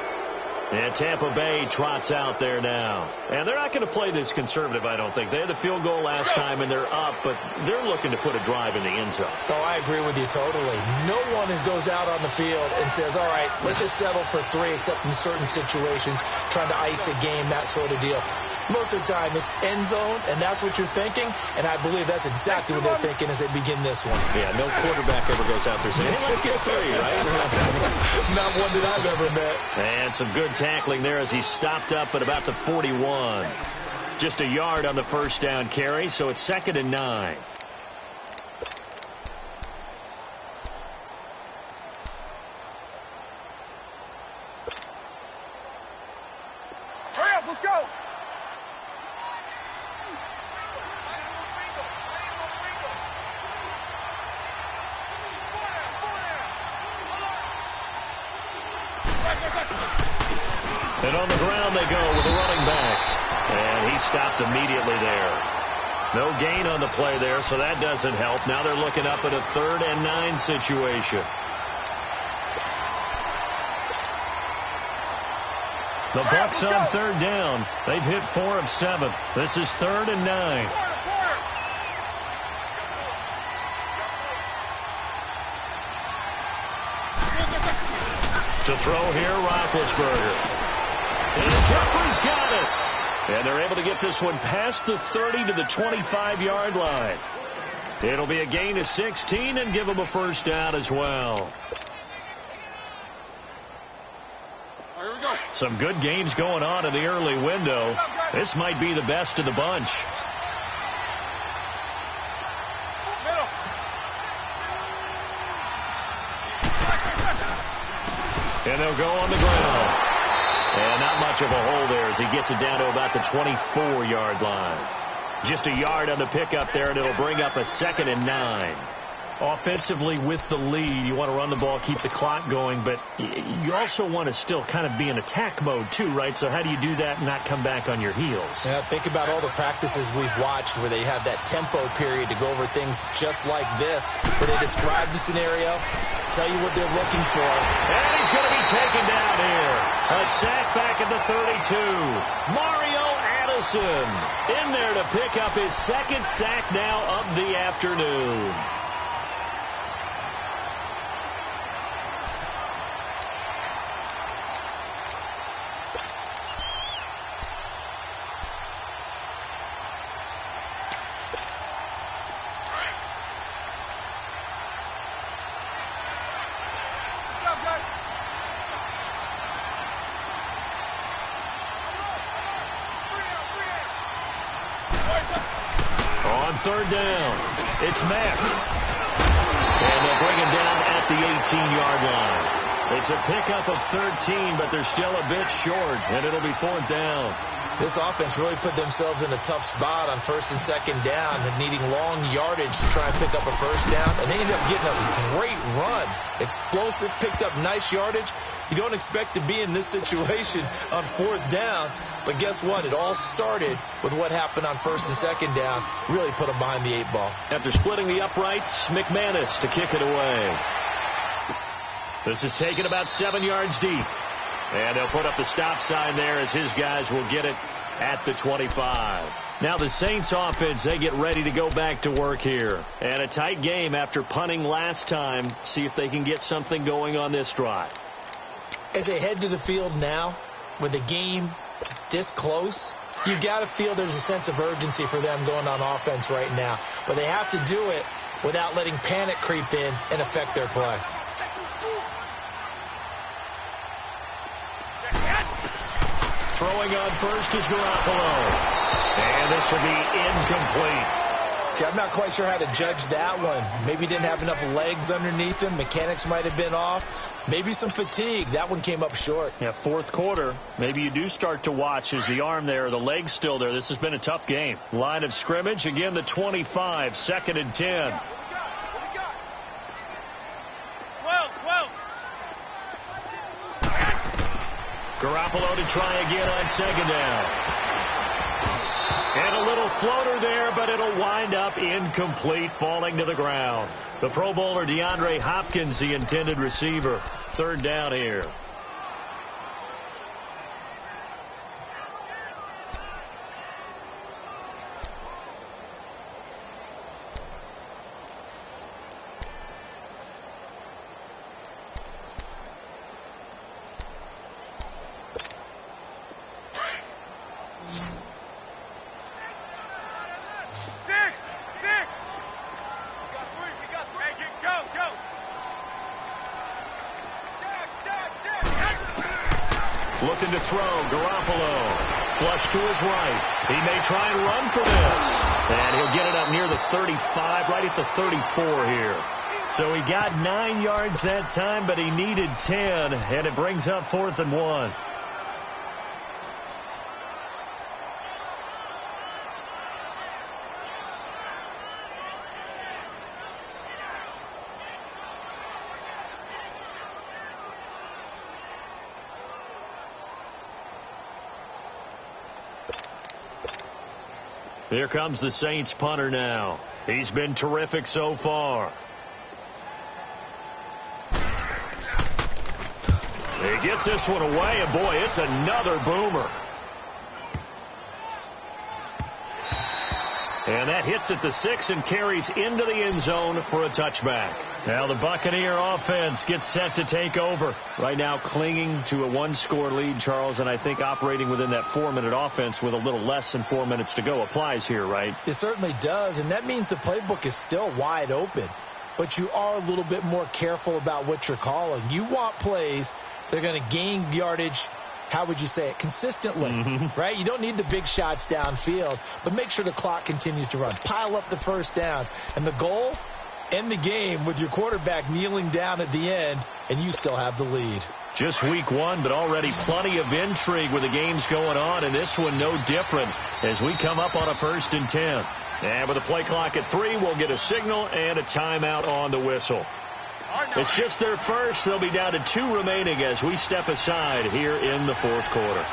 And Tampa Bay trots out there now. And they're not going to play this conservative, I don't think. They had the field goal last time, and they're up, but they're looking to put a drive in the end zone. Oh, I agree with you totally. No one goes out on the field and says, all right, let's just settle for 3, except in certain situations, trying to ice a game, that sort of deal. Most of the time, it's end zone, and that's what you're thinking, and I believe that's exactly what they're thinking as they begin this one. Yeah, no quarterback ever goes out there saying, hey, let's get 3, right? Not one that I've ever met. And some good tackling there as he stopped up at about the 41. Just a yard on the first down carry, so it's 2nd and 9. Hurry up, let's go. And on the ground they go with the running back. And he stopped immediately there. No gain on the play there, so that doesn't help. Now they're looking up at a 3rd and 9 situation. The Bucs on 3rd down. They've hit 4 of 7. This is 3rd and 9. To throw here, Roethlisberger. And Jeffrey's got it. And they're able to get this one past the 30 to the 25-yard line. It'll be a gain of 16 and give them a first down as well. Here we go. Some good games going on in the early window. This might be the best of the bunch. And they'll go on the ground. And not much of a hole there as he gets it down to about the 24-yard line. Just a yard on the pickup there, and it'll bring up a 2nd and 9. Offensively with the lead, you want to run the ball, keep the clock going, but you also want to still kind of be in attack mode too, right? So how do you do that and not come back on your heels? Yeah, think about all the practices we've watched where they have that tempo period to go over things just like this, where they describe the scenario, tell you what they're looking for. And he's going to be taken down here. A sack back at the 32. Mario Addison in there to pick up his 2nd sack now of the afternoon. Third down. It's Mack. And they'll bring him down at the 18-yard line. It's a pickup of 13, but they're still a bit short, and it'll be 4th down. This offense really put themselves in a tough spot on 1st and 2nd down and needing long yardage to try and pick up a 1st down. And they ended up getting a great run. Explosive, picked up nice yardage. You don't expect to be in this situation on 4th down. But guess what? It all started with what happened on 1st and 2nd down. Really put them behind the 8 ball. After splitting the uprights, McManus to kick it away. This is taken about 7 yards deep. And they'll put up the stop sign there as his guys will get it at the 25. Now the Saints offense, they get ready to go back to work here. And a tight game after punting last time. See if they can get something going on this drive. As they head to the field now, with the game this close, you got to feel there's a sense of urgency for them going on offense right now. But they have to do it without letting panic creep in and affect their play. Throwing on first is Garoppolo. And this will be incomplete. See, I'm not quite sure how to judge that one. Maybe he didn't have enough legs underneath him. Mechanics might have been off. Maybe some fatigue. That one came up short. Yeah, 4th quarter. Maybe you do start to watch. Is the arm there, the leg's still there? This has been a tough game. Line of scrimmage, again the 25, 2nd and 10. 12. Garoppolo to try again on 2nd down. And a little floater there, but it'll wind up incomplete, falling to the ground. The Pro Bowler DeAndre Hopkins, the intended receiver. 3rd down here. Looking to throw, Garoppolo. Flush to his right. He may try and run for this. And he'll get it up near the 35, right at the 34 here. So he got 9 yards that time, but he needed 10, and it brings up 4th and 1. Here comes the Saints punter now. He's been terrific so far. He gets this one away, and boy, it's another boomer. And that hits at the 6 and carries into the end zone for a touchback. Now the Buccaneer offense gets set to take over. Right now clinging to a 1-score lead, Charles, and I think operating within that 4-minute offense with a little less than 4 minutes to go applies here, right? It certainly does, and that means the playbook is still wide open. But you are a little bit more careful about what you're calling. You want plays that are going to gain yardage how would you say it, consistently, right? You don't need the big shots downfield, but make sure the clock continues to run. Pile up the first downs. And the goal, end the game with your quarterback kneeling down at the end, and you still have the lead. Just week one, but already plenty of intrigue with the games going on, and this one no different as we come up on a 1st and 10. And with the play clock at 3, we'll get a signal and a timeout on the whistle. It's just their first. They'll be down to 2 remaining as we step aside here in the 4th quarter.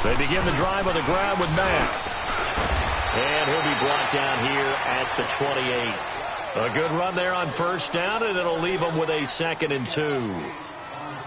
They begin the drive with a grab with Matt. And he'll be brought down here at the 28. A good run there on 1st down, and it'll leave them with a 2nd and 2.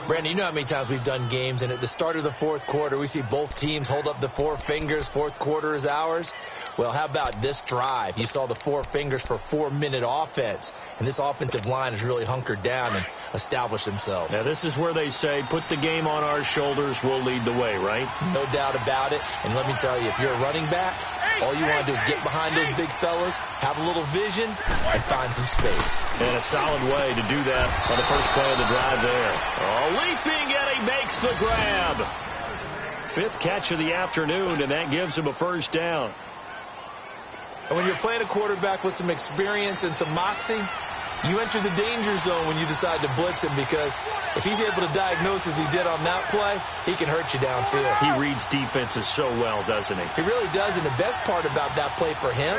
Brandon, you know how many times we've done games, and at the start of the 4th quarter, we see both teams hold up the 4 fingers, 4th quarter is ours. Well, how about this drive? You saw the 4 fingers for 4-minute offense, and this offensive line has really hunkered down and established themselves. Now, this is where they say, put the game on our shoulders, we'll lead the way, right? No doubt about it, and let me tell you, if you're a running back, all you want to do is get behind those big fellas, have a little vision, and find some space. And a solid way to do that on the first play of the drive there. Leaping, and he makes the grab. 5th catch of the afternoon, and that gives him a 1st down. And when you're playing a quarterback with some experience and some moxie, you enter the danger zone when you decide to blitz him, because if he's able to diagnose as he did on that play, he can hurt you downfield. He reads defenses so well, doesn't he? He really does, and the best part about that play for him,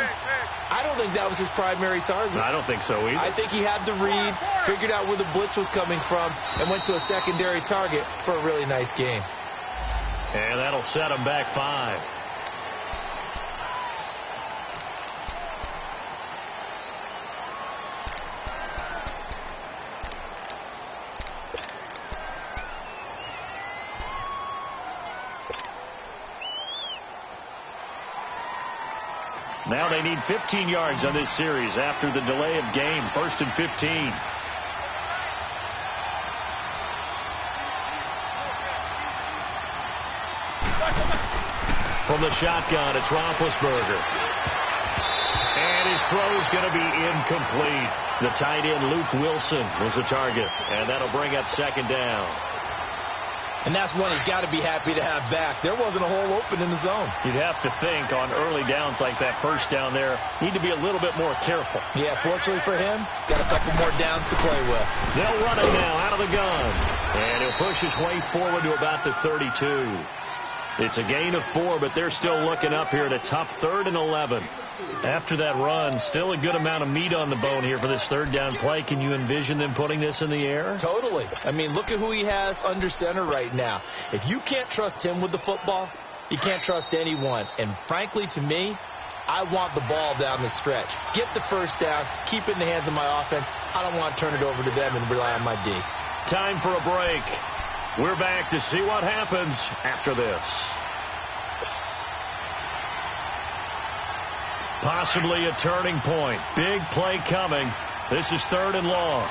I don't think that was his primary target. I don't think so either. I think he had the read, figured out where the blitz was coming from, and went to a secondary target for a really nice game. And that'll set him back 5. Now they need 15 yards on this series after the delay of game. 1st and 15. From the shotgun, it's Roethlisberger. And his throw's going to be incomplete. The tight end, Luke Wilson, was the target. And that'll bring up 2nd down. And that's one he's got to be happy to have back. There wasn't a hole open in the zone. You'd have to think on early downs like that 1st down there, need to be a little bit more careful. Yeah, fortunately for him, got a couple more downs to play with. They'll run it now out of the gun. And he'll push his way forward to about the 32. It's a gain of 4, but they're still looking up here at a tough 3rd and 11. After that run, still a good amount of meat on the bone here for this 3rd down play. Can you envision them putting this in the air? Totally. I mean, look at who he has under center right now. If you can't trust him with the football, you can't trust anyone. And frankly, to me, I want the ball down the stretch. Get the 1st down, keep it in the hands of my offense. I don't want to turn it over to them and rely on my D. Time for a break. We're back to see what happens after this. Possibly a turning point. Big play coming. This is 3rd and long.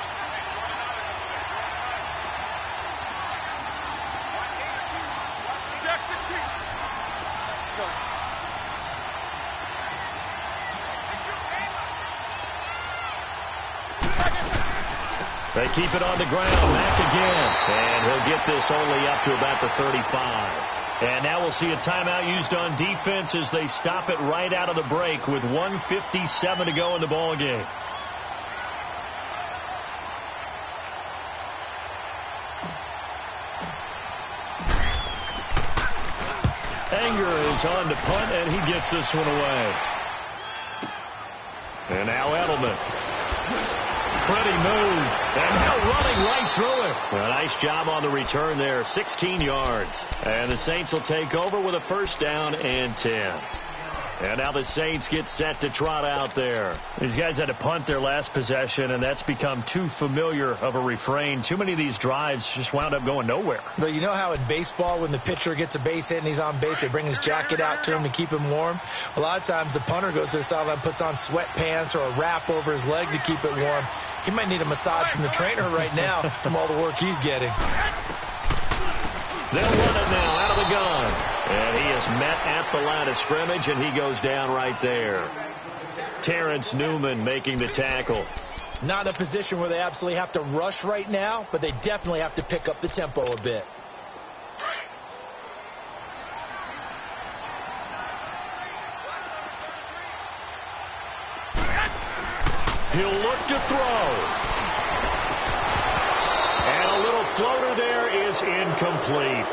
They keep it on the ground. Mack again. And he'll get this only up to about the 35. And now we'll see a timeout used on defense as they stop it right out of the break with 1:57 to go in the ball game. Anger is on to punt, and he gets this one away. And now Edelman. Pretty move. And now running right through it. A nice job on the return there. 16 yards. And the Saints will take over with a 1st down and 10. And now the Saints get set to trot out there. These guys had to punt their last possession, and that's become too familiar of a refrain. Too many of these drives just wound up going nowhere. But you know how in baseball, when the pitcher gets a base hit and he's on base, they bring his jacket out to him to keep him warm? A lot of times the punter goes to the sideline, puts on sweatpants or a wrap over his leg to keep it warm. He might need a massage from the trainer right now from all the work he's getting. They'll run it now out of the gun. And he is met at the line of scrimmage, and he goes down right there. Terrence Newman making the tackle. Not in a position where they absolutely have to rush right now, but they definitely have to pick up the tempo a bit. He'll look to throw. And a little floater there is incomplete.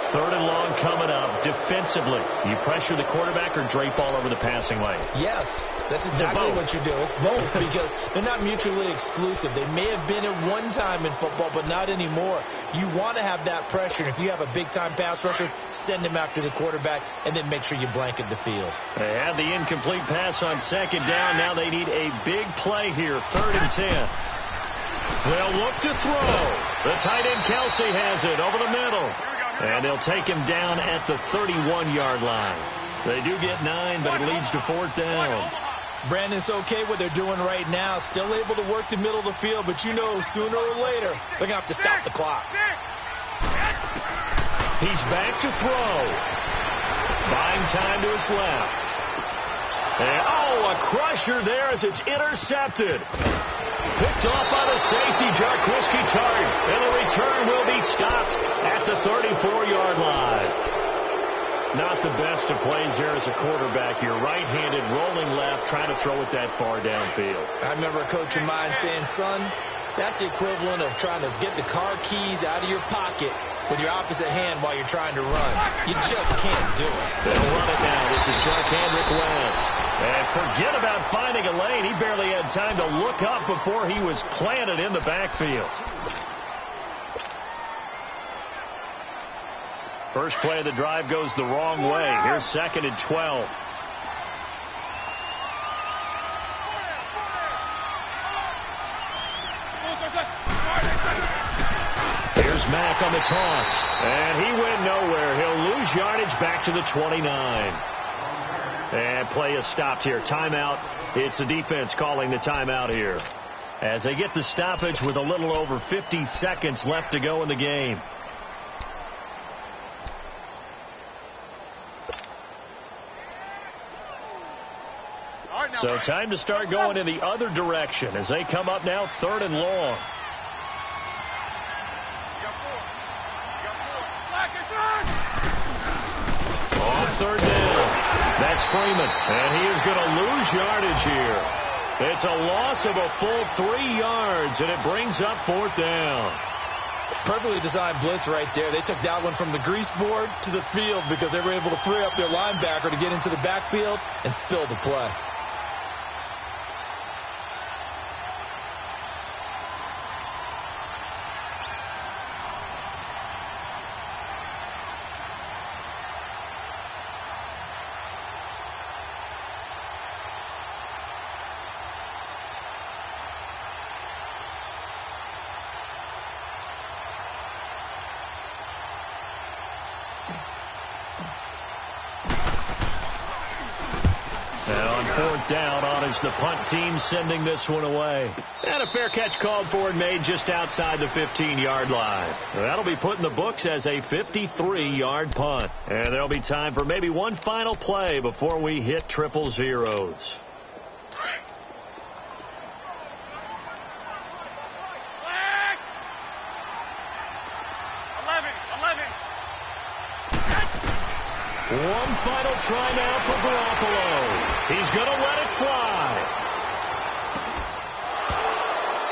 3rd and long coming up. Defensively, you pressure the quarterback or drape all over the passing lane? Yes, that's exactly what you do. It's both because they're not mutually exclusive. They may have been at one time in football, but not anymore. You want to have that pressure. And if you have a big-time pass rusher, send him after the quarterback, and then make sure you blanket the field. They had the incomplete pass on 2nd down. Now they need a big play here, 3rd and 10. They'll look to throw. The tight end Kelsey has it over the middle. And they'll take him down at the 31-yard line. They do get 9, but it leads to 4th down. Brandon, it's okay what they're doing right now. Still able to work the middle of the field, but you know sooner or later they're going to have to stop the clock. He's back to throw. Buying time to his left. And, a crusher there as it's intercepted. Picked off by the safety, Jarquiski Tart. And the return will be stopped at the 34-yard line. Not the best of plays here as a quarterback. You're right-handed, rolling left, trying to throw it that far downfield. I remember a coach of mine saying, son, that's the equivalent of trying to get the car keys out of your pocket with your opposite hand while you're trying to run. You just can't do it. They'll run it now. This is Chuck Hendrick West. And forget about finding a lane. He barely had time to look up before he was planted in the backfield. First play of the drive goes the wrong way. Here's 2nd and 12. Here's Mack on the toss. And he went nowhere. He'll lose yardage back to the 29. And play is stopped here. Timeout. It's the defense calling the timeout here. As they get the stoppage with a little over 50 seconds left to go in the game. So time to start going in the other direction as they come up now 3rd and long. On 3rd down. That's Freeman. And he is going to lose yardage here. It's a loss of a full 3 yards, and it brings up 4th down. Perfectly designed blitz right there. They took that one from the grease board to the field because they were able to free up their linebacker to get into the backfield and spill the play. Down on is the punt team sending this one away. And a fair catch called for and made just outside the 15-yard line. That'll be put in the books as a 53-yard punt. And there'll be time for maybe one final play before we hit triple zeros. One final try now for Garoppolo. He's going to let it fly.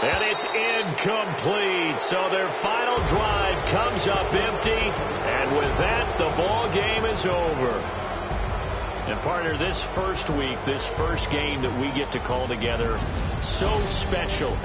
And it's incomplete. So their final drive comes up empty. And with that, the ball game is over. And partner, this first week, this first game that we get to call together, so special.